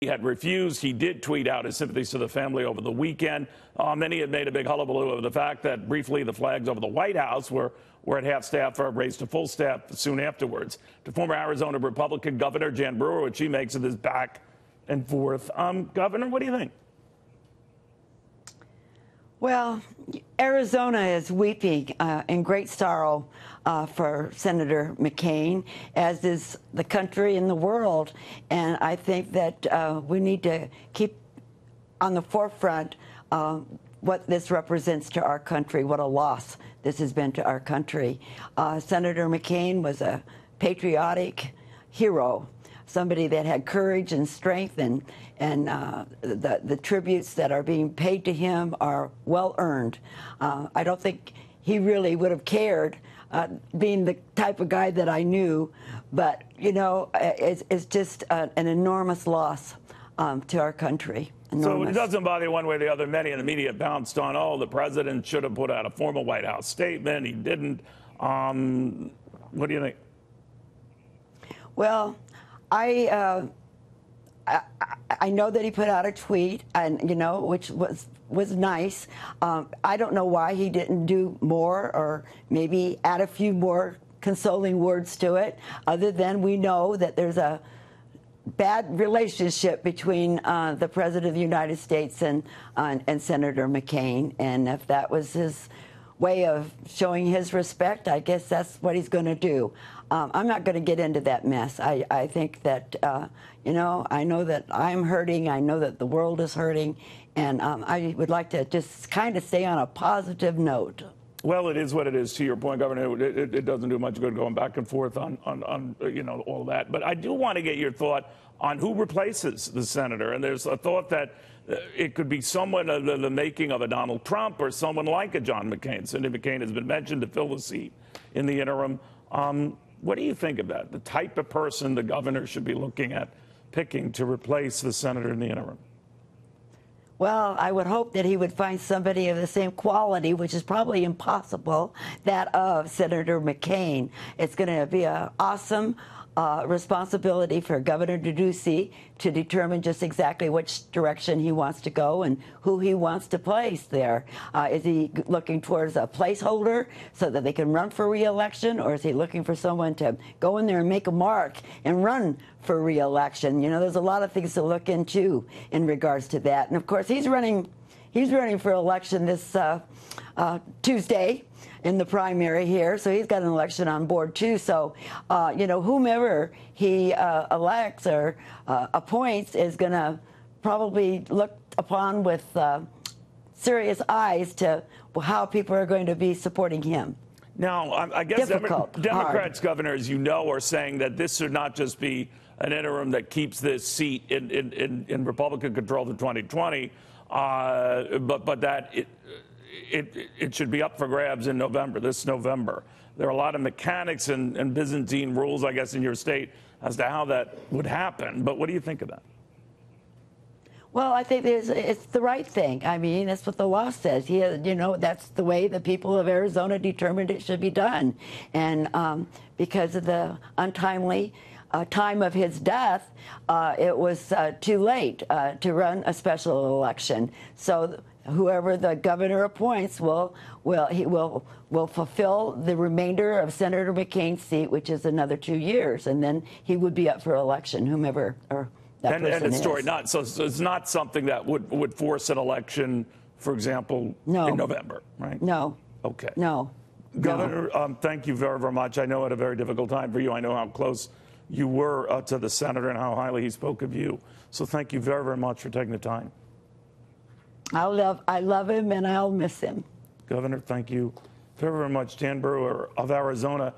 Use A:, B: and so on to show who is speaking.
A: He had refused. He did tweet out his sympathies to the family over the weekend. Then he had made a big hullabaloo of the fact that briefly the flags over the White House were at half staff, raised to full staff soon afterwards. To former Arizona Republican Governor Jan Brewer, what she makes of this back and forth. Governor, what do you think?
B: Well, Arizona is weeping in great sorrow for Senator McCain, as is the country and the world. And I think that we need to keep on the forefront what this represents to our country, what a loss this has been to our country. Senator McCain was a patriotic hero, somebody that had courage and strength, and the tributes that are being paid to him are well earned. I don't think he really would have cared, being the type of guy that I knew, but you know, it's just an enormous loss to our country. Enormous.
A: So it doesn't bother you one way or the other. Many in the media bounced on, oh, the president should have put out a formal White House statement. He didn't. What do you think?
B: Well, I know that he put out a tweet, and you know, which was nice. I don't know why he didn't do more, or maybe add a few more consoling words to it, other than we know that there's a bad relationship between the President of the United States and Senator McCain, and if that was his way of showing his respect, I guess that's what he's going to do. I'm not going to get into that mess. I think that, you know, I know that I'm hurting. I know that the world is hurting. And I would like to just kind of stay on a positive note.
A: Well, it is what it is. To your point, Governor, it doesn't do much good going back and forth on you know, all that. But I do want to get your thought on who replaces the senator. And there's a thought that it could be someone of the making of a Donald Trump or someone like a John McCain. Senator McCain has been mentioned to fill the seat in the interim. What do you think of that? The type of person the governor should be looking at picking to replace the senator in the interim?
B: Well, I would hope that he would find somebody of the same quality, which is probably impossible, that of Senator McCain. It's going to be an awesome responsibility for Governor Duduce to determine just exactly which direction he wants to go and who he wants to place there. Is he looking towards a placeholder so that they can run for re-election, or is he looking for someone to go in there and make a mark and run for re-election? You know, there's a lot of things to look into in regards to that. And of course, he's running for election this Tuesday in the primary here, so he's got an election on board too. So, you know, whomever he elects or appoints is going to probably look upon with serious eyes to how people are going to be supporting him.
A: Now, I guess Democrats, Governor, as you know, are saying that this should not just be an interim that keeps this seat in Republican control through 2020, but that it should be up for grabs in November, this November. There are a lot of mechanics and Byzantine rules, I guess, in your state as to how that would happen. But what do you think of that?
B: Well, I think it's the right thing. I mean, that's what the law says. You know, that's the way the people of Arizona determined it should be done. And because of the untimely time of his death, it was too late to run a special election. So whoever the governor appoints will fulfill the remainder of Senator McCain's seat, which is another 2 years, and then he would be up for election, whomever or that person is.
A: Story not so it's not something that would force an election, for example, in November, right?
B: No.
A: Okay.
B: No.
A: Governor, thank you very, very much. I know it a very difficult time for you. I know how close you were to the senator and how highly he spoke of you. So thank you very, very much for taking the time.
B: I love him, and I'll miss him.
A: Governor, thank you very, very much. Jan Brewer of Arizona.